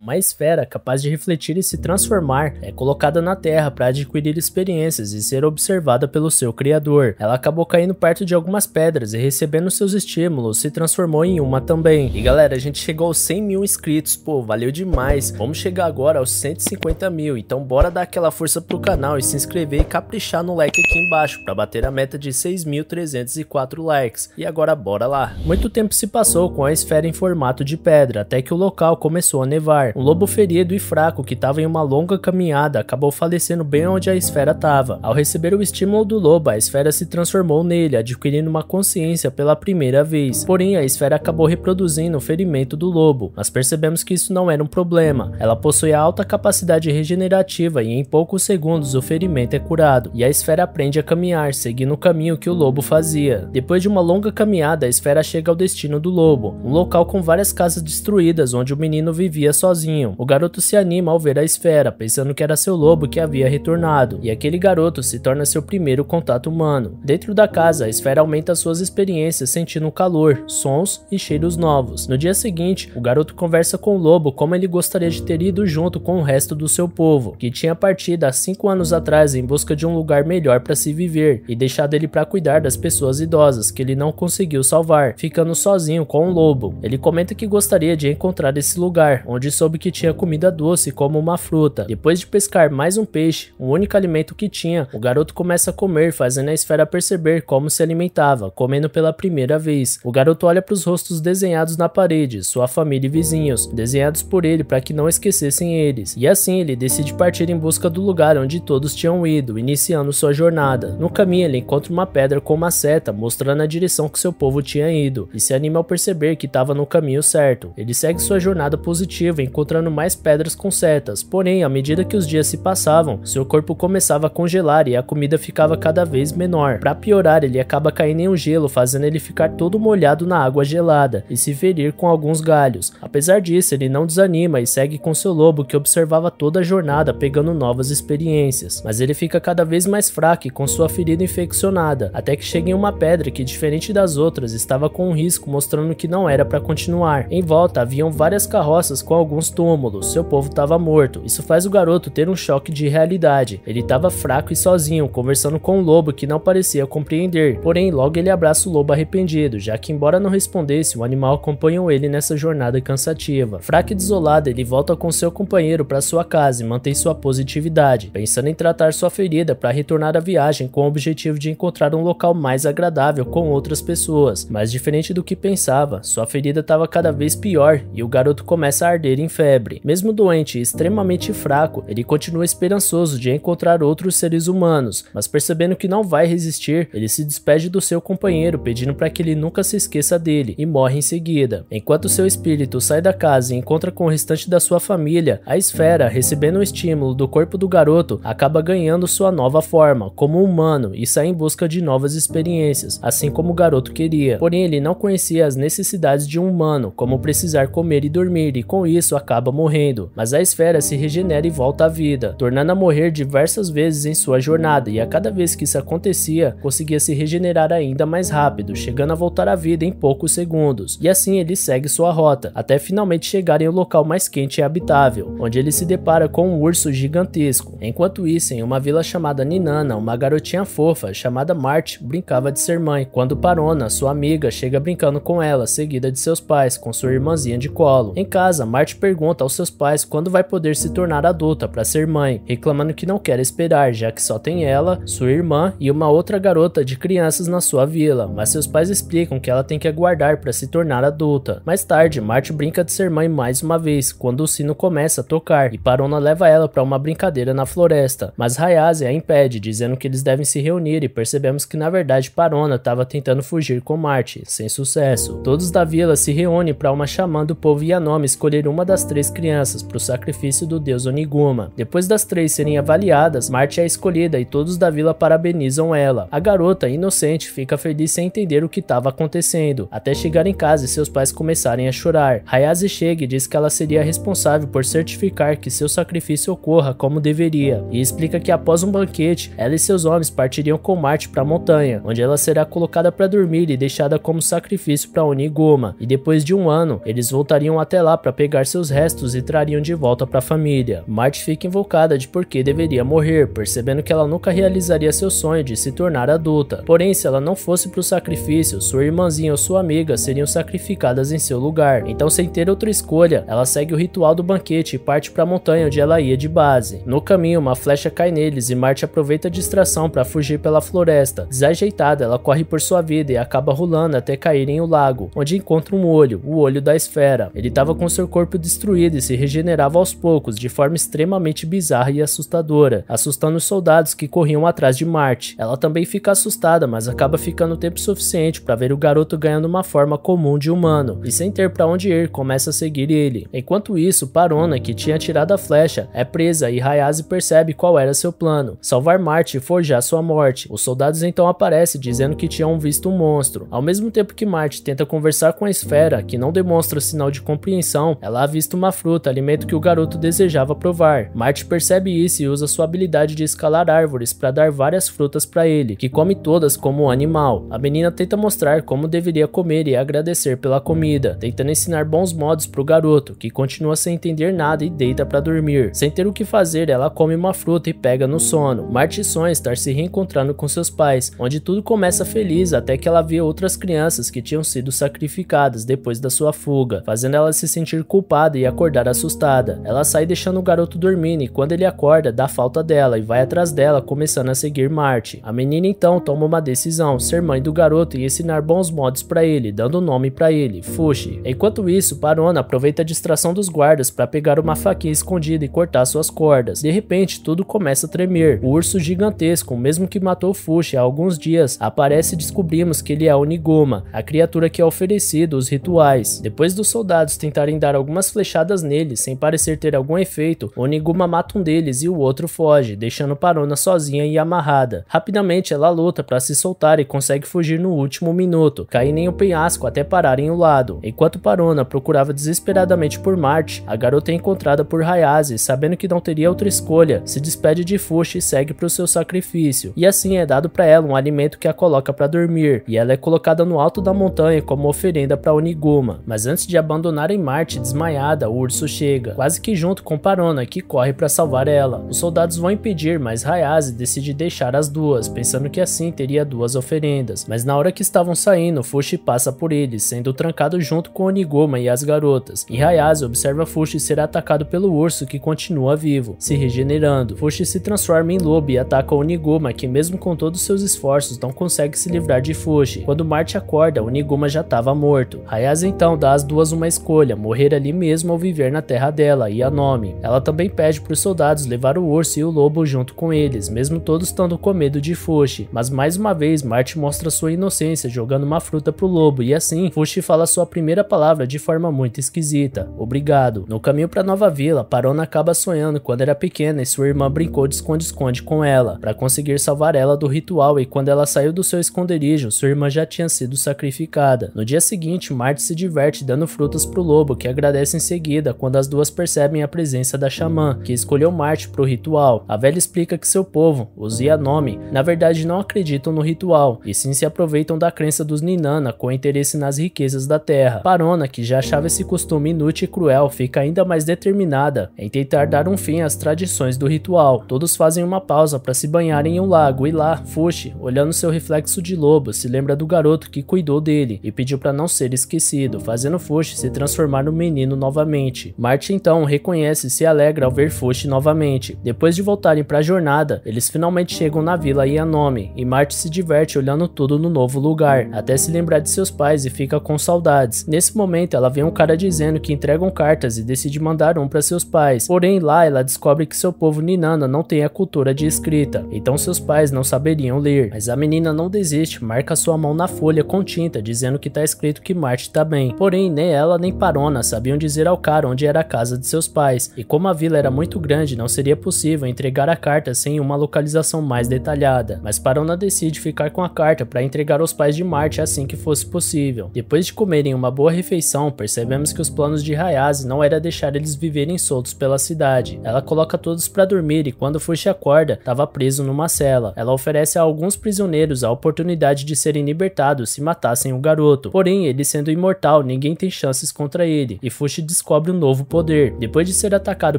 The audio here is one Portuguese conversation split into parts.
Uma esfera capaz de refletir e se transformar é colocada na Terra para adquirir experiências e ser observada pelo seu criador. Ela acabou caindo perto de algumas pedras e recebendo seus estímulos, se transformou em uma também. E galera, a gente chegou aos 100 mil inscritos, pô, valeu demais. Vamos chegar agora aos 150 mil, então bora dar aquela força pro canal e se inscrever e caprichar no like aqui embaixo para bater a meta de 6.304 likes. E agora bora lá. Muito tempo se passou com a esfera em formato de pedra, até que o local começou a nevar. Um lobo ferido e fraco que estava em uma longa caminhada acabou falecendo bem onde a esfera estava. Ao receber o estímulo do lobo, a esfera se transformou nele, adquirindo uma consciência pela primeira vez. Porém, a esfera acabou reproduzindo o ferimento do lobo, mas percebemos que isso não era um problema. Ela possui alta capacidade regenerativa e em poucos segundos o ferimento é curado, e a esfera aprende a caminhar, seguindo o caminho que o lobo fazia. Depois de uma longa caminhada, a esfera chega ao destino do lobo, um local com várias casas destruídas onde o menino vivia sozinho. O garoto se anima ao ver a esfera, pensando que era seu lobo que havia retornado, e aquele garoto se torna seu primeiro contato humano. Dentro da casa, a esfera aumenta suas experiências sentindo calor, sons e cheiros novos. No dia seguinte, o garoto conversa com o lobo como ele gostaria de ter ido junto com o resto do seu povo, que tinha partido há 5 anos atrás em busca de um lugar melhor para se viver, e deixado ele para cuidar das pessoas idosas que ele não conseguiu salvar, ficando sozinho com o lobo. Ele comenta que gostaria de encontrar esse lugar, onde soube que tinha comida doce como uma fruta. Depois de pescar mais um peixe, o único alimento que tinha, o garoto começa a comer, fazendo a esfera perceber como se alimentava, comendo pela primeira vez. O garoto olha para os rostos desenhados na parede, sua família e vizinhos, desenhados por ele para que não esquecessem eles. E assim ele decide partir em busca do lugar onde todos tinham ido, iniciando sua jornada. No caminho ele encontra uma pedra com uma seta, mostrando a direção que seu povo tinha ido, e se anima ao perceber que estava no caminho certo. Ele segue sua jornada positiva, encontrando mais pedras com setas, porém, à medida que os dias se passavam, seu corpo começava a congelar e a comida ficava cada vez menor. Para piorar, ele acaba caindo em um gelo, fazendo ele ficar todo molhado na água gelada e se ferir com alguns galhos. Apesar disso, ele não desanima e segue com seu lobo, que observava toda a jornada, pegando novas experiências. Mas ele fica cada vez mais fraco e com sua ferida infeccionada, até que chega em uma pedra que, diferente das outras, estava com um risco, mostrando que não era para continuar. Em volta haviam várias carroças com alguns túmulos, seu povo estava morto. Isso faz o garoto ter um choque de realidade. Ele estava fraco e sozinho, conversando com um lobo que não parecia compreender. Porém, logo ele abraça o lobo arrependido, já que embora não respondesse, o animal acompanhou ele nessa jornada cansativa. Fraco e desolado, ele volta com seu companheiro para sua casa e mantém sua positividade, pensando em tratar sua ferida para retornar à viagem com o objetivo de encontrar um local mais agradável com outras pessoas. Mas diferente do que pensava, sua ferida estava cada vez pior e o garoto começa a arder em febre. Mesmo doente e extremamente fraco, ele continua esperançoso de encontrar outros seres humanos, mas percebendo que não vai resistir, ele se despede do seu companheiro, pedindo para que ele nunca se esqueça dele, e morre em seguida. Enquanto seu espírito sai da casa e encontra com o restante da sua família, a esfera, recebendo o estímulo do corpo do garoto, acaba ganhando sua nova forma, como humano, e sai em busca de novas experiências, assim como o garoto queria. Porém, ele não conhecia as necessidades de um humano, como precisar comer e dormir, e com isso acaba morrendo. Mas a esfera se regenera e volta à vida, tornando a morrer diversas vezes em sua jornada, e a cada vez que isso acontecia, conseguia se regenerar ainda mais rápido, chegando a voltar à vida em poucos segundos. E assim ele segue sua rota, até finalmente chegar em um local mais quente e habitável, onde ele se depara com um urso gigantesco. Enquanto isso, em uma vila chamada Ninana, uma garotinha fofa chamada Marte brincava de ser mãe, quando Parona, sua amiga, chega brincando com ela, seguida de seus pais, com sua irmãzinha de colo. Em casa, Marte pergunta aos seus pais quando vai poder se tornar adulta para ser mãe, reclamando que não quer esperar, já que só tem ela, sua irmã e uma outra garota de crianças na sua vila, mas seus pais explicam que ela tem que aguardar para se tornar adulta. Mais tarde, Marte brinca de ser mãe mais uma vez, quando o sino começa a tocar, e Parona leva ela para uma brincadeira na floresta, mas Hayase a impede, dizendo que eles devem se reunir, e percebemos que na verdade Parona estava tentando fugir com Marte, sem sucesso. Todos da vila se reúnem para uma xamã do povo Yanomami escolher uma das 3 crianças para o sacrifício do deus Oniguma. Depois das 3 serem avaliadas, Marte é escolhida e todos da vila parabenizam ela. A garota, inocente, fica feliz sem entender o que estava acontecendo, até chegar em casa e seus pais começarem a chorar. Hayase chega e diz que ela seria responsável por certificar que seu sacrifício ocorra como deveria, e explica que após um banquete, ela e seus homens partiriam com Marte para a montanha, onde ela será colocada para dormir e deixada como sacrifício para Oniguma, e depois de um ano, eles voltariam até lá para pegar seus os restos e trariam de volta para a família. Marty fica invocada de por que deveria morrer, percebendo que ela nunca realizaria seu sonho de se tornar adulta. Porém, se ela não fosse para o sacrifício, sua irmãzinha ou sua amiga seriam sacrificadas em seu lugar. Então, sem ter outra escolha, ela segue o ritual do banquete e parte para a montanha onde ela ia de base. No caminho, uma flecha cai neles e Marty aproveita a distração para fugir pela floresta. Desajeitada, ela corre por sua vida e acaba rolando até cair em um lago, onde encontra um olho, o olho da esfera. Ele estava com seu corpo destruído e se regenerava aos poucos, de forma extremamente bizarra e assustadora, assustando os soldados que corriam atrás de Marty. Ela também fica assustada, mas acaba ficando tempo suficiente para ver o garoto ganhando uma forma comum de humano, e sem ter para onde ir, começa a seguir ele. Enquanto isso, Parona, que tinha tirado a flecha, é presa e Hayase percebe qual era seu plano: salvar Marty e forjar sua morte. Os soldados então aparecem dizendo que tinham visto um monstro. Ao mesmo tempo que Marty tenta conversar com a esfera, que não demonstra sinal de compreensão, ela avista uma fruta, alimento que o garoto desejava provar. Marty percebe isso e usa sua habilidade de escalar árvores para dar várias frutas para ele, que come todas como um animal. A menina tenta mostrar como deveria comer e agradecer pela comida, tentando ensinar bons modos para o garoto, que continua sem entender nada e deita para dormir. Sem ter o que fazer, ela come uma fruta e pega no sono. Marty sonha estar se reencontrando com seus pais, onde tudo começa feliz até que ela vê outras crianças que tinham sido sacrificadas depois da sua fuga, fazendo ela se sentir culpada e acordar assustada. Ela sai deixando o garoto dormindo e quando ele acorda, dá falta dela e vai atrás dela, começando a seguir Marty. A menina então toma uma decisão: ser mãe do garoto e ensinar bons modos para ele, dando um nome para ele, Fushi. Enquanto isso, Parona aproveita a distração dos guardas para pegar uma faquinha escondida e cortar suas cordas. De repente, tudo começa a tremer. O urso gigantesco, o mesmo que matou Fushi há alguns dias, aparece e descobrimos que ele é Oniguma, a criatura que é oferecida os rituais. Depois dos soldados tentarem dar algumas flechadas nele, sem parecer ter algum efeito, Oniguma mata um deles e o outro foge, deixando Parona sozinha e amarrada. Rapidamente ela luta para se soltar e consegue fugir no último minuto, caindo em um penhasco até parar em um lado. Enquanto Parona procurava desesperadamente por Marty, a garota é encontrada por Hayase, sabendo que não teria outra escolha, se despede de Fushi e segue para o seu sacrifício. E assim é dado para ela um alimento que a coloca para dormir, e ela é colocada no alto da montanha como oferenda para Oniguma. Mas antes de abandonarem Marty desmaiada, o urso chega, quase que junto com Parona, que corre para salvar ela. Os soldados vão impedir, mas Hayase decide deixar as duas, pensando que assim teria duas oferendas. Mas na hora que estavam saindo, Fushi passa por eles, sendo trancado junto com Oniguma e as garotas. E Hayase observa Fushi ser atacado pelo urso, que continua vivo, se regenerando. Fushi se transforma em lobo e ataca Oniguma, que mesmo com todos seus esforços não consegue se livrar de Fushi. Quando Marty acorda, Oniguma já estava morto. Hayase então dá às duas uma escolha: morrer ali mesmo ou viver na terra dela, e a nome. Ela também pede para os soldados levar o urso e o lobo junto com eles, mesmo todos estando com medo de Fushi. Mas mais uma vez Marty mostra sua inocência jogando uma fruta pro lobo, e assim Fushi fala sua primeira palavra de forma muito esquisita: obrigado. No caminho para Nova Vila, Parona acaba sonhando quando era pequena e sua irmã brincou de esconde-esconde com ela, para conseguir salvar ela do ritual, e quando ela saiu do seu esconderijo, sua irmã já tinha sido sacrificada. No dia seguinte, Marty se diverte dando frutas pro lobo, que agradece em seguida quando as duas percebem a presença da xamã, que escolheu Marty pro ritual. A velha explica que seu povo, os Yanome, na verdade não acreditam no ritual, e sim se aproveitam da crença dos Ninana com interesse nas riquezas da terra. Parona, que já achava esse costume inútil e cruel, fica ainda mais determinada em tentar dar um fim às tradições do ritual. Todos fazem uma pausa para se banharem em um lago, e lá, Fushi, olhando seu reflexo de lobo, se lembra do garoto que cuidou dele e pediu para não ser esquecido, fazendo Fushi se transformar no menino novamente. Marty então reconhece e se alegra ao ver Fushi novamente. Depois de voltarem para a jornada, eles finalmente chegam na vila Yanome, e Marty se diverte olhando tudo no novo lugar, até se lembrar de seus pais e fica com saudades. Nesse momento ela vê um cara dizendo que entregam cartas e decide mandar um para seus pais. Porém lá ela descobre que seu povo Ninana não tem a cultura de escrita, então seus pais não saberiam ler. Mas a menina não desiste, marca sua mão na folha com tinta, dizendo que tá escrito que Marty tá bem. Porém nem ela nem Parona sabiam dizer ao cara onde era a casa de seus pais, e como a vila era muito grande, não seria possível entregar a carta sem uma localização mais detalhada. Mas Parona decide ficar com a carta para entregar aos pais de Marty assim que fosse possível. Depois de comerem uma boa refeição, percebemos que os planos de Hayase não era deixar eles viverem soltos pela cidade. Ela coloca todos para dormir e quando Fushi acorda, estava preso numa cela. Ela oferece a alguns prisioneiros a oportunidade de serem libertados se matassem o garoto. Porém, ele sendo imortal, ninguém tem chances contra ele, e Fushi descobre um novo poder. Depois de ser atacado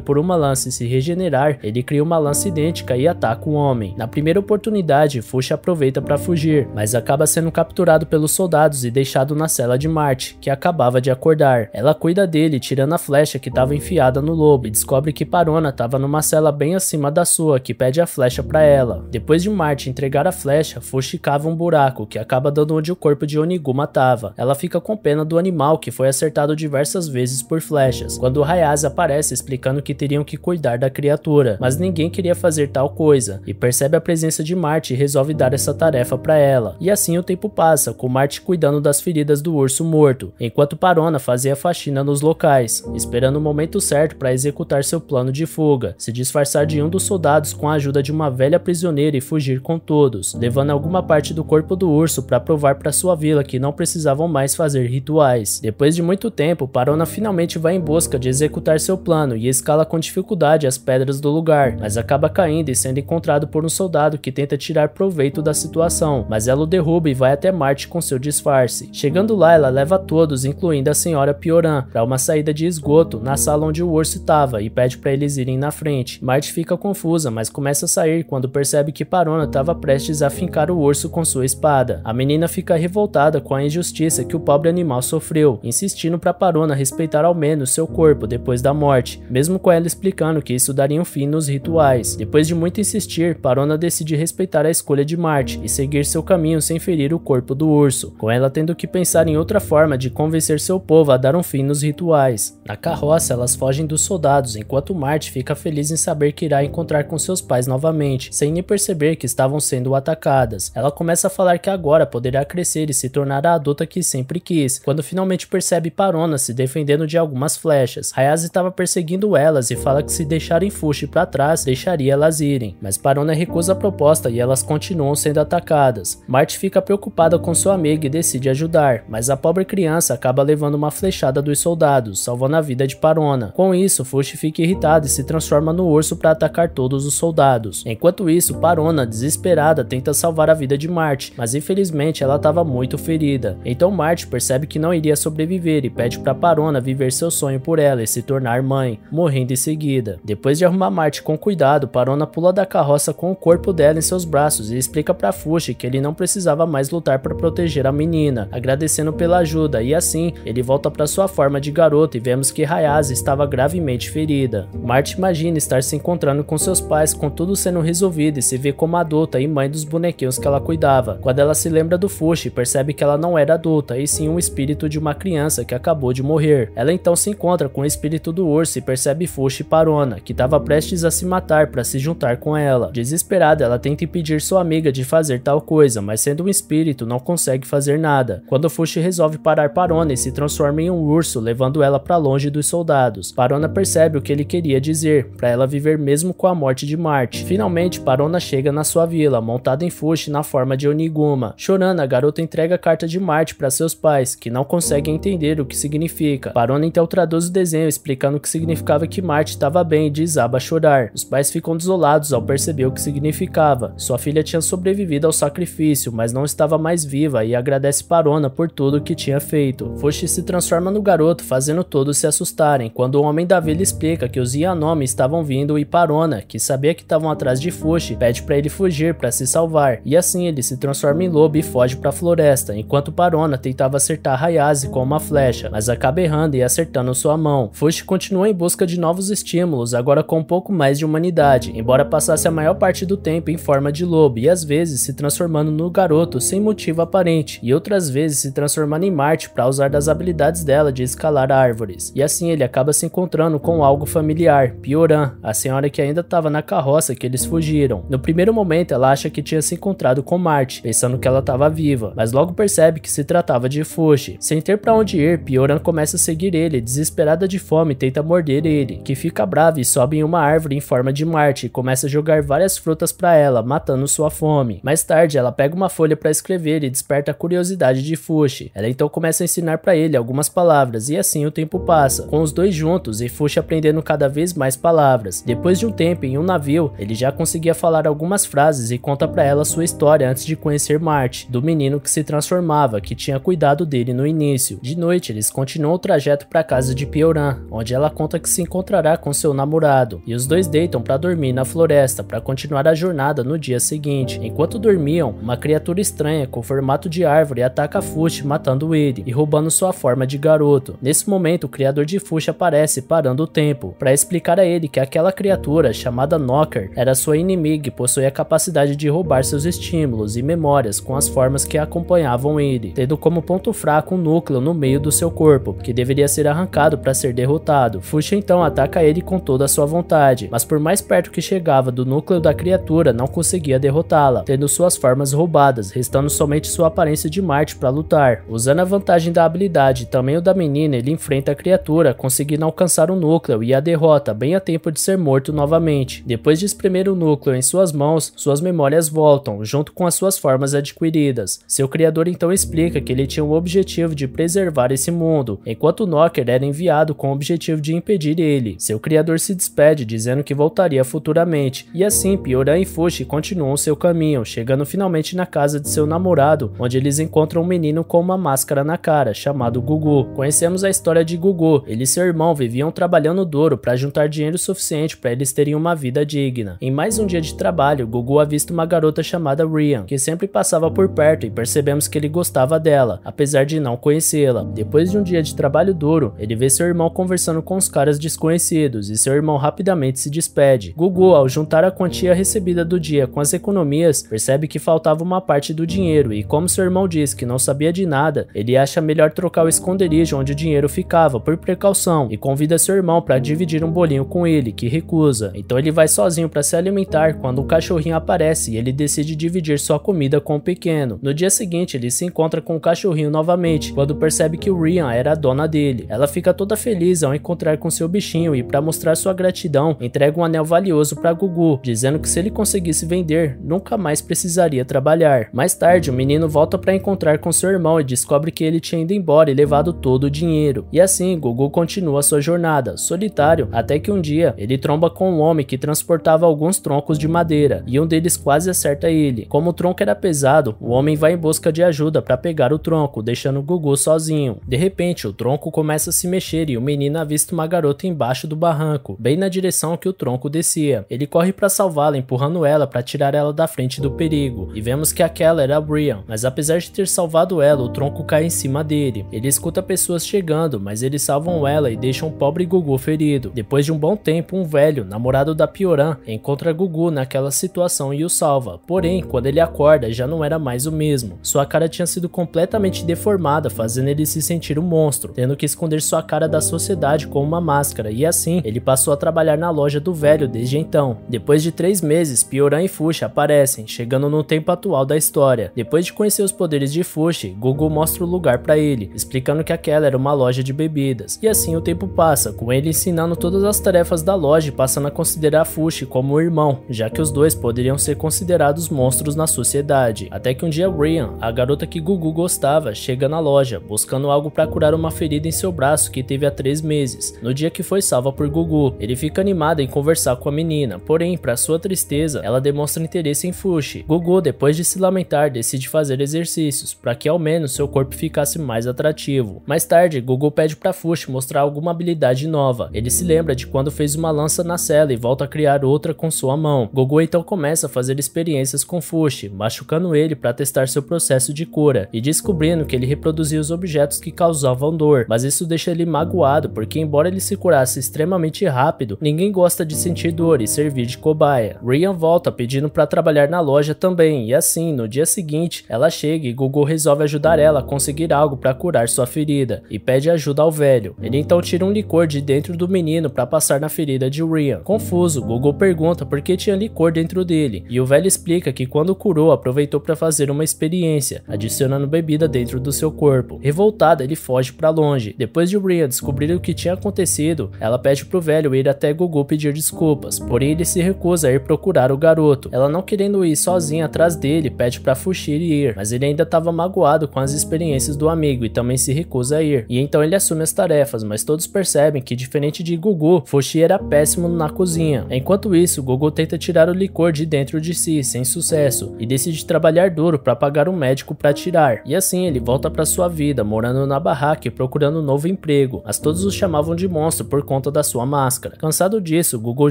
por uma lança e se regenerar, ele cria uma lança idêntica e ataca o homem. Na primeira oportunidade, Fushi aproveita para fugir, mas acaba sendo capturado pelos soldados e deixado na cela de Marty, que acabava de acordar. Ela cuida dele, tirando a flecha que estava enfiada no lobo, e descobre que Parona estava numa cela bem acima da sua, que pede a flecha para ela. Depois de Marty entregar a flecha, Fushi cava um buraco, que acaba dando onde o corpo de Oniguma estava. Ela fica com pena do animal, que foi acertado diversas vezes por flechas, quando Hayase aparece explicando que teriam que cuidar da criatura, mas ninguém queria fazer tal coisa, e percebe a presença de Marty e resolve dar essa tarefa para ela. E assim o tempo passa, com Marty cuidando das feridas do urso morto, enquanto Parona fazia faxina nos locais, esperando o momento certo para executar seu plano de fuga, se disfarçar de um dos soldados com a ajuda de uma velha prisioneira e fugir com todos, levando alguma parte do corpo do urso para provar para sua vila que não precisavam mais fazer rituais. Depois de muito tempo, Parona finalmente vai em busca de executar seu plano e escala com dificuldade as pedras do lugar, mas acaba caindo e sendo encontrado por um soldado que tenta tirar proveito da situação, mas ela o derruba e vai até Marty com seu disfarce. Chegando lá, ela leva todos, incluindo a senhora Pioran, para uma saída de esgoto na sala onde o urso estava e pede para eles irem na frente. Marty fica confusa, mas começa a sair quando percebe que Parona estava prestes a fincar o urso com sua espada. A menina fica revoltada com a injustiça que o pobre animal sofreu, insistindo para Parona respeitar ao menos seu corpo depois da morte, mesmo com ela explicando que isso daria um fim nos rituais. Depois de muito insistir, Parona decide respeitar a escolha de Marty e seguir seu caminho sem ferir o corpo do urso, com ela tendo que pensar em outra forma de convencer seu povo a dar um fim nos rituais. Na carroça, elas fogem dos soldados, enquanto Marty fica feliz em saber que irá encontrar com seus pais novamente, sem nem perceber que estavam sendo atacadas. Ela começa a falar que agora poderá crescer e se tornar a adulta que sempre quis, quando finalmente percebe Parona se defendendo de algumas flechas. Hayase estava perseguindo elas e fala que se deixarem Fushi para trás, deixaria elas irem, mas Parona recusa a proposta e elas continuam sendo atacadas. Marty fica preocupada com sua amiga e decide ajudar, mas a pobre criança acaba levando uma flechada dos soldados, salvando a vida de Parona. Com isso, Fushi fica irritado e se transforma no urso para atacar todos os soldados. Enquanto isso, Parona, desesperada, tenta salvar a vida de Marty, mas infelizmente ela estava muito ferida. Então Marty percebe que não iria sobreviver e pede para Parona viver seu sonho por ela e se tornar mãe, morrendo em seguida. Depois de arrumar Marty com cuidado, Parona pula da carroça com o corpo dela em seus braços e explica para Fushi que ele não precisava mais lutar para proteger a menina, agradecendo pela ajuda, e assim ele volta para sua forma de garoto e vemos que Hayase estava gravemente ferida. Marty imagina estar se encontrando com seus pais com tudo sendo resolvido e se vê como adulta e mãe dos bonequinhos que ela cuidava. Quando ela se lembra do Fushi, percebe que ela não era adulta e sim um espírito de uma criança que acabou de morrer. Ela então se encontra com o espírito do urso e percebe Fushi e Parona, que estava prestes a se matar para se juntar com ela. Desesperada, ela tenta impedir sua amiga de fazer tal coisa, mas sendo um espírito não consegue fazer nada. Quando Fushi resolve parar Parona e se transforma em um urso, levando ela para longe dos soldados. Parona percebe o que ele queria dizer, para ela viver mesmo com a morte de Marty. Finalmente, Parona chega na sua vila, montada em Fushi na forma de Oniguma. Chorando, a garota entrega a carta de Marty para seus pais, que não conseguem entender o que significa. Parona então traduz o desenho explicando o que significava que Marty estava bem e desaba a chorar. Os pais ficam desolados ao perceber o que significava. Sua filha tinha sobrevivido ao sacrifício, mas não estava mais viva, e agradece Parona por tudo o que tinha feito. Fushi se transforma no garoto, fazendo todos se assustarem, quando o homem da vila explica que os Yanome estavam vindo e Parona, que sabia que estavam atrás de Fushi, pede para ele fugir para se salvar, e assim ele se transforma em lobo e foge para a floresta, enquanto Parona tentava acertar Hayase com uma flecha, mas acaba errando e acertando sua mão. Fushi continua em busca de novos estímulos, agora com um pouco mais de humanidade, embora passasse a maior parte do tempo em forma de lobo e às vezes se transformando no garoto sem motivo aparente, e outras vezes se transformando em Marty para usar das habilidades dela de escalar árvores. E assim ele acaba se encontrando com algo familiar, Pioran, a senhora que ainda estava na carroça que eles fugiram. No primeiro momento ela acha que tinha se encontrado com Marty, pensando que ela estava viva, mas logo percebe que se tratava de Fushi. Sem ter para onde ir, Pioran começa a seguir ele, desesperada de fome, tenta morder ele, que fica brava e sobe em uma árvore em forma de Marty e começa a jogar várias frutas para ela, matando sua fome. Mais tarde ela pega uma folha para escrever e desperta a curiosidade de Fushi. Ela então começa a ensinar para ele algumas palavras e assim o tempo passa, com os dois juntos e Fushi aprendendo cada vez mais palavras. Depois de um tempo em um navio, ele já conseguia falar algumas frases e conta para ela sua história antes de conhecer Marty, do menino que se transformava, que tinha cuidado dele no início. De noite eles continuam o trajeto para casa de Pioran, onde ela conta que se encontrará com seu namorado, e os dois deitam para dormir na floresta para continuar a jornada no dia seguinte. Enquanto dormiam, uma criatura estranha com formato de árvore ataca Fushi, matando ele e roubando sua forma de garoto. Nesse momento, o criador de Fushi aparece parando o tempo para explicar a ele que aquela criatura chamada Knocker era sua inimiga e possuía a capacidade de roubar seus estímulos e memórias com as formas que acompanhavam ele, tendo como ponto fraco um núcleo no meio do seu corpo, que deveria ser arrancado para ser derrotado. Fushi então ataca ele com toda a sua vontade, mas por mais perto que chegava do núcleo da criatura, não conseguia derrotá-la, tendo suas formas roubadas, restando somente sua aparência de Marte para lutar. Usando a vantagem da habilidade e também o da menina, ele enfrenta a criatura, conseguindo alcançar o núcleo e a derrota bem a tempo de ser morto novamente. Depois de espremer o núcleo em suas mãos, suas memórias voltam, junto com as suas formas adquiridas. Seu criador então explica que ele tinha o objetivo de preservar esse mundo, enquanto Knocker era enviado com o objetivo de impedir ele. Seu criador se despede, dizendo que voltaria futuramente, e assim Pioran e Fushi continuam seu caminho, chegando finalmente na casa de seu namorado, onde eles encontram um menino com uma máscara na cara, chamado Gugu. Conhecemos a história de Gugu. Ele e seu irmão viviam trabalhando duro para juntar dinheiro suficiente para eles terem uma vida digna. Em mais um dia de trabalho, Gugu avista uma garota chamada Rian, que sempre passava por perto, e percebemos que ele gostava dela, apesar de não conhecê-la. Depois de um dia de trabalho duro, ele vê seu irmão conversando com os caras desconhecidos, e seu irmão rapidamente se despede. Gugu, ao juntar a quantia recebida do dia com as economias, percebe que faltava uma parte do dinheiro, e como seu irmão diz que não sabia de nada, ele acha melhor trocar o esconderijo onde o dinheiro ficava por precaução, e convida seu irmão para dividir um bolinho com ele, que recusa. Então ele vai sozinho para se alimentar quando um cachorrinho aparece e ele decide dividir sua comida com o pequeno. No dia seguinte, ele se encontra com o cachorrinho novamente, quando percebe que o Rian era a dona dele. Ela fica toda feliz ao encontrar com seu bichinho e, para mostrar sua gratidão, entrega um anel valioso para Gugu, dizendo que se ele conseguisse vender, nunca mais precisaria trabalhar. Mais tarde, o menino volta para encontrar com seu irmão e descobre que ele tinha ido embora e levado todo o dinheiro. E assim, Gugu continua sua jornada, solitário, até que um dia ele tromba com um homem que transportava alguns troncos de madeira, e um deles quase acerta ele. Como o tronco era pesado, o homem vai em busca de ajuda para pegar o tronco, deixando Gugu sozinho. De repente, o tronco começa a se mexer e o menino avista uma garota embaixo do barranco, bem na direção que o tronco descia. Ele corre para salvá-la, empurrando ela para tirar ela da frente do perigo, e vemos que aquela era a Brian, mas apesar de ter salvado ela, o tronco cai em cima dele. Ele escuta pessoas chegando, mas eles salvam ela e deixam o pobre Gugu ferido. Depois de um bom tempo, um velho, namorado da Pioran, encontra Gugu naquela situação e o salva. Porém, quando ele acorda, já não era mais o mesmo. Sua cara tinha sido completamente deformada, fazendo ele se sentir um monstro, tendo que esconder sua cara da sociedade com uma máscara, e assim, ele passou a trabalhar na loja do velho desde então. Depois de 3 meses, Pioran e Fushi aparecem, chegando no tempo atual da história. Depois de conhecer os poderes de Fushi, Gugu mostra o lugar para ele, explicando que aquela era uma loja de bebidas. E assim o tempo passa, com ele ensinando todas as tarefas da loja e passando a considerar Fushi como um irmão, já que os dois poderiam ser considerados monstros na sociedade. Até que um dia Rian, a garota que Gugu gostava, chega na loja, buscando algo para curar uma ferida em seu braço que teve há 3 meses, no dia que foi salva por Gugu. Ele fica animado em conversar com a menina, porém, para sua tristeza, ela demonstra interesse em Fushi. Gugu, depois de se lamentar, decide fazer exercícios, para que ao menos seu corpo ficasse mais atrativo. Mais tarde, Gugu pede para Fushi mostrar alguma habilidade nova. Ele se lembra de quando fez uma lança na cela e volta a criar outra com sua mão. Gugu então começa a fazer experiências com Fushi, machucando ele para testar seu processo de cura, e descobrindo que ele reproduzia os objetos que causavam dor, mas isso deixa ele magoado, porque embora ele se curasse extremamente rápido, ninguém gosta de sentir dor e servir de cobaia. Rian volta pedindo para trabalhar na loja também, e assim, no dia seguinte, ela chega e Gugu resolve ajudar ela a conseguir algo para curar sua ferida, e pede ajuda ao velho. Ele então tira um licor de dentro do menino para passar na ferida de Rian. Confuso, Gugu pergunta por que tinha licor dentro dele, e o velho explica que quando curou, aproveitou para fazer uma experiência, adicionando bebida dentro do seu corpo. Revoltada, ele foge para longe. Depois de Rian descobrir o que tinha acontecido, ela pede pro velho ir até Gugu pedir desculpas, porém ele se recusa a ir procurar o garoto. Ela, não querendo ir sozinha atrás dele, pede para Fushi ir, mas ele ainda estava magoado com as experiências do amigo e também se recusa a ir. E então ele assume as tarefas, mas todos percebem que, diferente de Gugu, Fushi era péssimo na cozinha. Enquanto isso, Gugu tenta tirar o licor de dentro de si, sem sucesso, e decide trabalhar duro para pagar um médico para tirar. E assim ele volta para sua vida, morando na barraca e procurando um novo emprego, mas todos o chamavam de monstro por conta da sua máscara. Cansado disso, Gugu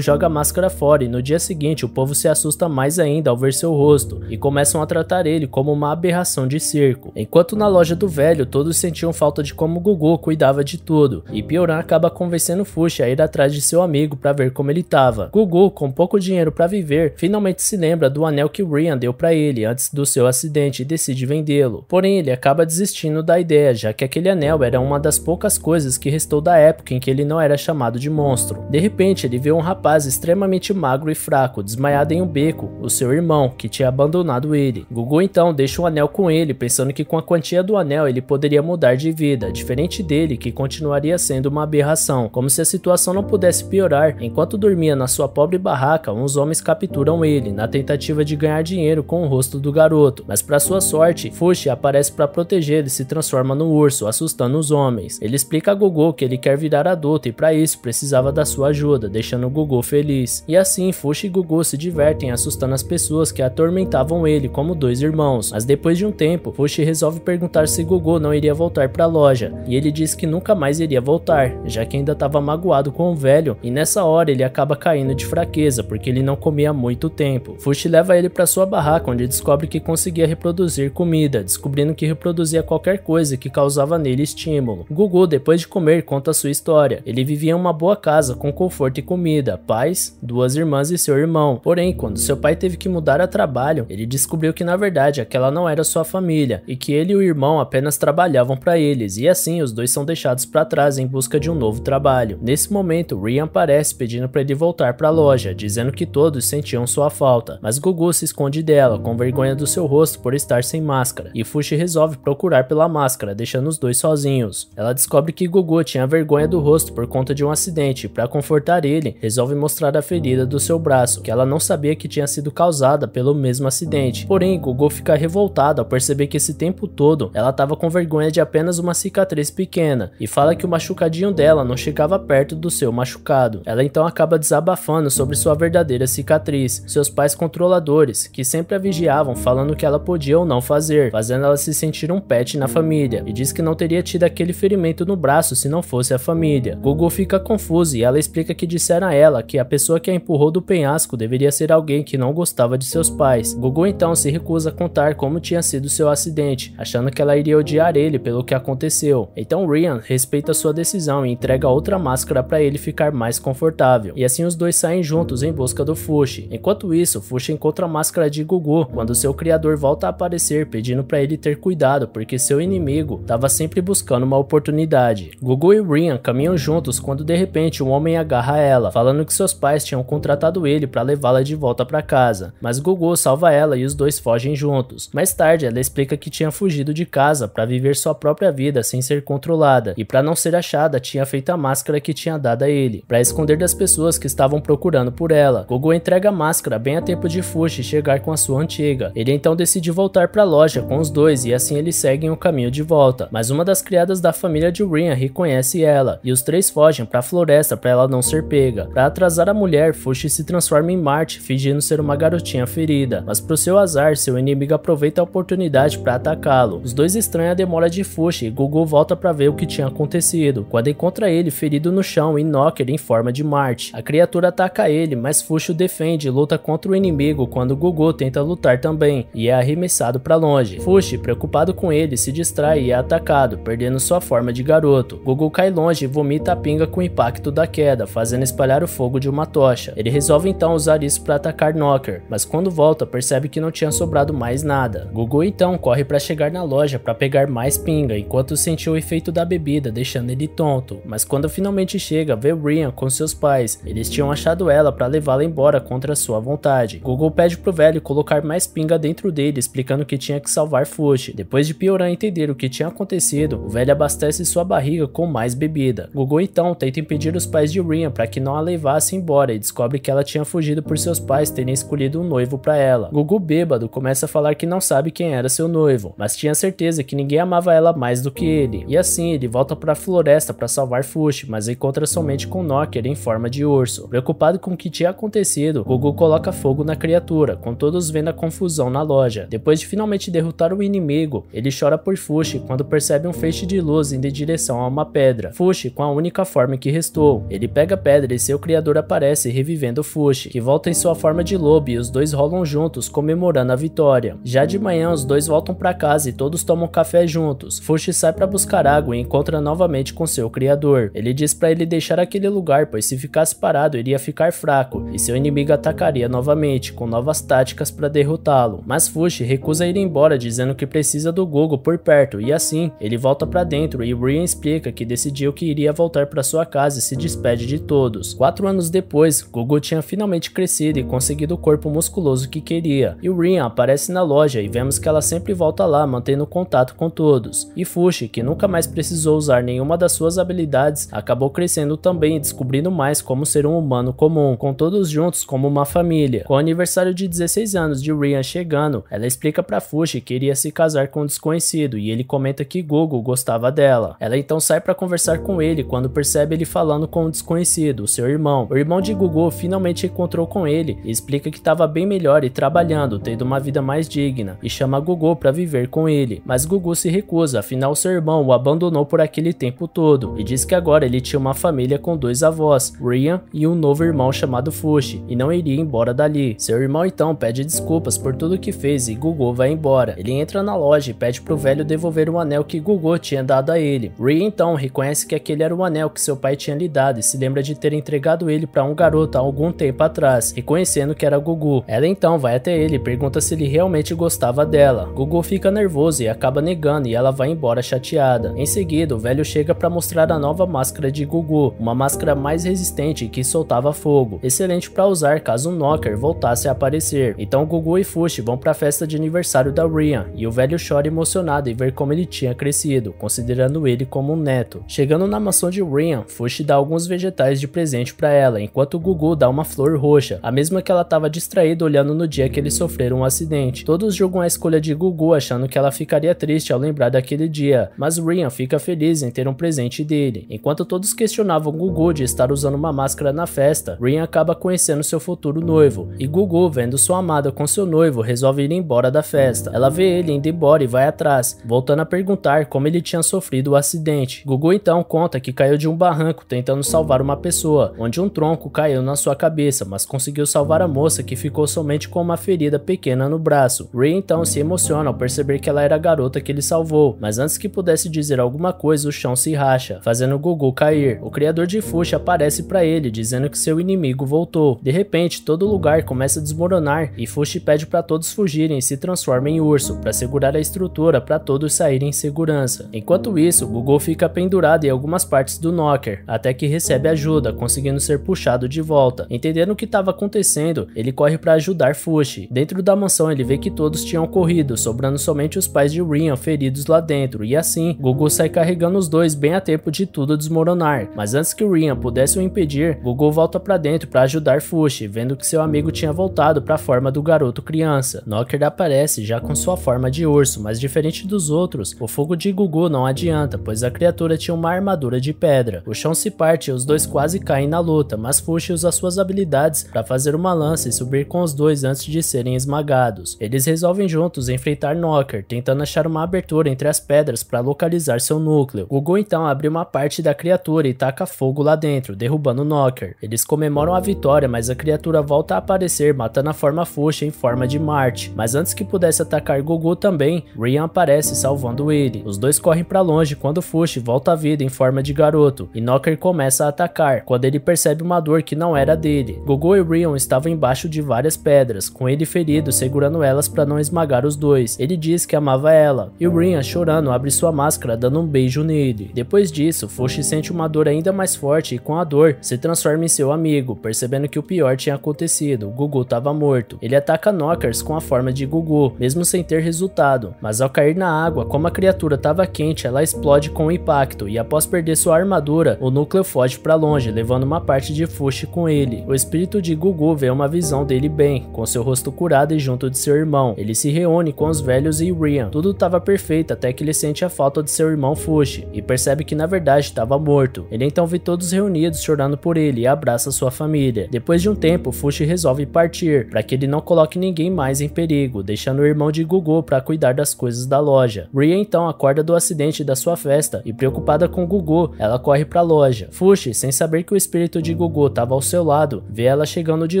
joga a máscara fora e no dia seguinte o povo se assusta mais ainda ao ver seu rosto e começam a tratar ele como uma aberração de circo. Enquanto na loja do velho todos sentiam falta de como Gugu cuidava de tudo, e Pioran acaba convencendo Fushi a ir atrás de seu amigo para ver como ele tava. Gugu, com pouco dinheiro para viver, finalmente se lembra do anel que Rian deu para ele antes do seu acidente e decide vendê-lo. Porém, ele acaba desistindo da ideia, já que aquele anel era uma das poucas coisas que restou da época em que ele não era chamado de monstro. De repente, ele vê um rapaz extremamente magro e fraco, desmaiado em um beco, o seu irmão, que tinha abandonado ele. Gugu então deixa o anel com ele, pensando que com a quantia do anel ele poderia mudar de vida, diferente dele, que continuaria sendo uma aberração. Como se a situação não pudesse piorar, enquanto dormia na sua pobre barraca, uns homens capturam ele, na tentativa de ganhar dinheiro com o rosto do garoto. Mas para sua sorte, Fushi aparece para protegê-lo e se transforma no urso, assustando os homens. Ele explica a Gugu que ele quer virar adulto e para isso precisava da sua ajuda, deixando Gugu feliz. E assim, Fushi e Gugu se divertem assustando as pessoas que atormentavam ele como dois irmãos. Mas depois de um tempo, Fushi resolve perguntar se Gugu não iria voltar para a loja, e ele diz que nunca mais iria voltar, já que ainda estava magoado com o velho, e nessa hora ele acaba caindo de fraqueza, porque ele não comia há muito tempo. Fushi leva ele para sua barraca, onde descobre que conseguia reproduzir comida, descobrindo que reproduzia qualquer coisa que causava nele estímulo. Gugu, depois de comer, conta sua história. Ele vivia em uma boa casa, com conforto e comida, pais, duas irmãs e seu irmão. Porém, quando seu pai teve que mudar a trabalho, ele descobriu que na verdade aquela não era sua família, e que ele e o irmão apenas trabalhavam para eles, e assim os dois são deixados para trás em busca de um novo trabalho. Nesse momento, Rian aparece pedindo para ele voltar para a loja, dizendo que todos sentiam sua falta, mas Gugu se esconde dela, com vergonha do seu rosto por estar sem máscara, e Fushi resolve procurar pela máscara, deixando os dois sozinhos. Ela descobre que Gugu tinha vergonha do rosto por conta de um acidente, e para confortar ele, resolve mostrar a ferida do seu braço, que ela não sabia que tinha sido causada pelo mesmo acidente. Porém, Gugu fica revoltada ao perceber que esse tempo todo ela estava com vergonha de apenas uma cicatriz pequena, e fala que o machucadinho dela não chegava perto do seu machucado. Ela então acaba desabafando sobre sua verdadeira cicatriz, seus pais controladores, que sempre a vigiavam falando que ela podia ou não fazer, fazendo ela se sentir um pet na família, e diz que não teria tido aquele ferimento no braço se não fosse a família. Gugu fica confusa e ela explica que disseram a ela que a pessoa que a empurrou do penhasco deveria ser alguém que não gostava de seus pais. Gugu então se recusa a contar como tinha sido seu acidente, achando que ela iria odiar ele pelo que aconteceu. Então Rian respeita sua decisão e entrega outra máscara para ele ficar mais confortável, e assim os dois saem juntos em busca do Fushi. Enquanto isso, Fushi encontra a máscara de Gugu quando seu criador volta a aparecer, pedindo para ele ter cuidado porque seu inimigo estava sempre buscando uma oportunidade. Gugu e Rian caminham juntos quando de repente um homem agarra ela, falando que seus pais tinham contratado ele para levá-la de volta para casa, mas Gugu salva ela e os dois fogem juntos. Mais tarde, ela explica que tinha fugido de casa para viver sua própria vida sem ser controlada, e para não ser achada tinha feito a máscara que tinha dado a ele, para esconder das pessoas que estavam procurando por ela. Gugu entrega a máscara bem a tempo de Fushi chegar com a sua antiga. Ele então decide voltar para a loja com os dois e assim eles seguem o caminho de volta, mas uma das criadas da família de Rian reconhece ela, e os três fogem para a floresta para ela não ser pega. Para atrasar a mulher, Fushi se transforma em Marte, fingindo ser uma garotinha ferida, mas pro seu azar, seu inimigo aproveita a oportunidade para atacá-lo. Os dois estranham a demora de Fushi e Gugu volta para ver o que tinha acontecido, quando encontra ele ferido no chão e Knocker em forma de Marte. A criatura ataca ele, mas Fushi o defende e luta contra o inimigo quando Gugu tenta lutar também, e é arremessado para longe. Fushi, preocupado com ele, se distrai e é atacado, perdendo sua forma de garoto. Gugu cai longe e vomita a pinga com o impacto da queda, fazendo espalhar o fogo de uma tocha. Ele resolve então usar isso para atacar Knocker, mas quando volta percebe que não tinha sobrado mais nada. Gugu então corre para chegar na loja para pegar mais pinga, enquanto sentiu o efeito da bebida, deixando ele tonto. Mas quando finalmente chega, vê Rian com seus pais. Eles tinham achado ela para levá-la embora contra sua vontade. Gugu pede pro velho colocar mais pinga dentro dele, explicando que tinha que salvar Fushi. Depois de Pioran entender o que tinha acontecido, o velho abastece sua barriga com mais bebida. Gugu então tenta impedir os pais de Rian para que não a levassem embora e descobre que ela tinha fugido por seus pais terem escolhido um noivo para ela. Gugu, bêbado, começa a falar que não sabe quem era seu noivo, mas tinha certeza que ninguém amava ela mais do que ele. E assim ele volta para a floresta para salvar Fushi, mas encontra somente com Knocker em forma de urso. Preocupado com o que tinha acontecido, Gugu coloca fogo na criatura, com todos vendo a confusão na loja. Depois de finalmente derrotar o inimigo, ele chora por Fushi quando percebe um feixe de luz indo em direção direção a uma pedra, Fushi com a única forma que restou. Ele pega a pedra e seu criador aparece revivendo Fushi, que volta em sua forma de lobo e os dois rolam juntos comemorando a vitória. Já de manhã os dois voltam para casa e todos tomam café juntos. Fushi sai para buscar água e encontra novamente com seu criador. Ele diz para ele deixar aquele lugar, pois se ficasse parado iria ficar fraco e seu inimigo atacaria novamente com novas táticas para derrotá-lo. Mas Fushi recusa ir embora, dizendo que precisa do Gugu por perto, e assim ele volta para dentro e Rian explica que decidiu que iria voltar para sua casa e se despede de todos. 4 anos depois, Gugu tinha finalmente crescido e conseguido o corpo musculoso que queria, e Rian aparece na loja e vemos que ela sempre volta lá mantendo contato com todos. E Fushi, que nunca mais precisou usar nenhuma das suas habilidades, acabou crescendo também e descobrindo mais como ser um humano comum, com todos juntos como uma família. Com o aniversário de 16 anos de Rian chegando, ela explica para Fushi que iria se casar com um desconhecido e ele comenta que Gugu gostava dela. Ela então sai para conversar com ele quando percebe ele falando com um desconhecido, seu irmão. O irmão de Gugu finalmente encontrou com ele e explica que estava bem melhor e trabalhando, tendo uma vida mais digna, e chama Gugu para viver com ele. Mas Gugu se recusa, afinal seu irmão o abandonou por aquele tempo todo e diz que agora ele tinha uma família com 2 avós, Rian e um novo irmão chamado Fushi, e não iria embora dali. Seu irmão então pede desculpas por tudo que fez e Gugu vai embora. Ele entra na loja e pede pro velho devolver o anel que Gugu tinha dado a ele. Rian então reconhece que aquele era o anel que seu pai tinha lhe dado e se lembra de ter entregado ele para um garoto há algum tempo atrás, reconhecendo que era Gugu. Ela então vai até ele e pergunta se ele realmente gostava dela. Gugu fica nervoso e acaba negando e ela vai embora chateada. Em seguida, o velho chega para mostrar a nova máscara de Gugu, uma máscara mais resistente que soltava fogo, excelente para usar caso um Knocker voltasse a aparecer. Então Gugu e Fushi vão para a festa de aniversário da Rian e o velho chora emocionado em ver como ele tinha crescido, considerando ele como um neto. Chegando na mansão de Rian, Fushi dá alguns vegetais de presente para ela, enquanto Gugu dá uma flor roxa, a mesma que ela estava distraída olhando no dia que eles sofreram um acidente. Todos julgam a escolha de Gugu, achando que ela ficaria triste ao lembrar daquele dia, mas Rian fica feliz em ter um presente dele. Enquanto todos questionavam Gugu de estar usando uma máscara na festa, Rian acaba conhecendo seu futuro noivo, e Gugu, vendo sua amada com seu noivo, resolve ir embora da festa. Ela vê ele indo embora e vai atrás, voltando a perguntar como ele tinha sofrido o acidente. Gugu então conta que caiu de um barranco tentando salvar uma pessoa, onde um tronco caiu na sua cabeça, mas conseguiu salvar a moça, que ficou somente com uma ferida pequena no braço. Rian então se emociona ao perceber que ela era a garota que ele salvou, mas antes que pudesse dizer alguma coisa, o chão se racha, fazendo Gugu cair. O criador de Fushi aparece para ele, dizendo que seu inimigo voltou. De repente, todo lugar começa a desmoronar e Fushi pede para todos fugirem e se transforma em urso, para segurar a estrutura para todos saírem em segurança. Enquanto isso, Gugu fica pendurado em algumas partes do Knocker, até que recebe ajuda, conseguindo ser puxado de volta. Entendendo o que estava acontecendo, ele corre para ajudar Fushi. Dentro da mansão ele vê que todos tinham corrido, sobrando somente os pais de Rian feridos lá dentro, e assim, Gugu sai carregando os dois bem a tempo de tudo desmoronar. Mas antes que Rian pudesse o impedir, Gugu volta para dentro para ajudar Fushi, vendo que seu amigo tinha voltado para a forma do garoto criança. Knocker aparece já com sua forma de urso, mas diferente dos outros, o fogo de Gugu não adianta, pois a criatura tinha uma armadura de pedra. O chão se parte e os dois quase caem na luta, mas Fushi usa suas habilidades para fazer uma lança e subir com os dois antes de serem esmagados. Eles resolvem juntos enfrentar Knocker, tentando achar uma abertura entre as pedras para localizar seu núcleo. Gugu então abre uma parte da criatura e taca fogo lá dentro, derrubando Knocker. Eles comemoram a vitória, mas a criatura volta a aparecer, matando a forma Fushi em forma de Marte. Mas antes que pudesse atacar Gugu também, Rian aparece salvando ele. Os dois correm para longe quando Fushi volta à vida em forma de garoto, e Knocker começa a atacar, quando ele percebe uma dor que não era dele. Gugu e Rian estavam embaixo de várias pedras, com ele ferido segurando elas para não esmagar os dois. Ele diz que amava ela, e Rian, chorando, abre sua máscara dando um beijo nele. Depois disso, Fushi sente uma dor ainda mais forte e com a dor se transforma em seu amigo, percebendo que o pior tinha acontecido, Gugu estava morto. Ele ataca Knockers com a forma de Gugu, mesmo sem ter resultado, mas ao cair na água, como a criatura estava quente, ela explode com o impacto, e após perder sua armadura, o núcleo foge para longe, levando uma parte de Fushi com ele. O espírito de Gugu vê uma visão dele bem, com seu rosto curado e junto de seu irmão. Ele se reúne com os velhos e Rian. Tudo estava perfeito até que ele sente a falta de seu irmão Fushi, e percebe que na verdade estava morto. Ele então vê todos reunidos chorando por ele e abraça sua família. Depois de um tempo, Fushi resolve partir, para que ele não coloque ninguém mais em perigo, deixando o irmão de Gugu para cuidar das coisas da loja. Rian então acorda do acidente da sua festa festa e preocupada com Gugu, ela corre pra loja. Fushi, sem saber que o espírito de Gugu estava ao seu lado, vê ela chegando de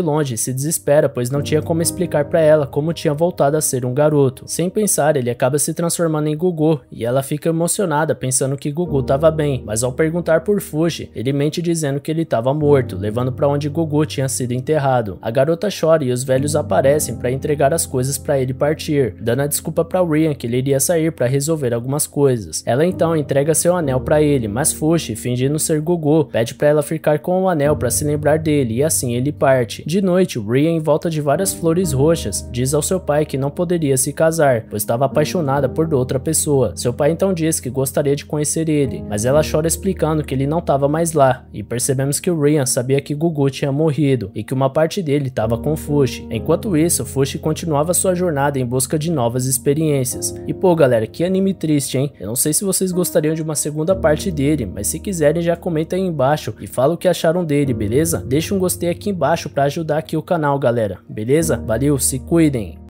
longe e se desespera, pois não tinha como explicar pra ela como tinha voltado a ser um garoto. Sem pensar, ele acaba se transformando em Gugu e ela fica emocionada pensando que Gugu estava bem, mas ao perguntar por Fushi, ele mente dizendo que ele estava morto, levando pra onde Gugu tinha sido enterrado. A garota chora e os velhos aparecem para entregar as coisas para ele partir, dando a desculpa para Ryan que ele iria sair para resolver algumas coisas. Ela então entrega seu anel para ele, mas Fushi, fingindo ser Gugu, pede para ela ficar com o anel para se lembrar dele e assim ele parte. De noite, Ryan, em volta de várias flores roxas, diz ao seu pai que não poderia se casar, pois estava apaixonada por outra pessoa. Seu pai então diz que gostaria de conhecer ele, mas ela chora explicando que ele não estava mais lá, e percebemos que o Ryan sabia que Gugu tinha morrido e que uma parte dele estava com Fushi. Enquanto isso, Fushi continuava sua jornada em busca de novas experiências. E pô galera, que anime triste, hein? Eu não sei se vocês gostariam de uma segunda parte dele, mas se quiserem já comenta aí embaixo e fala o que acharam dele, beleza? Deixa um gostei aqui embaixo para ajudar aqui o canal, galera, beleza? Valeu, se cuidem!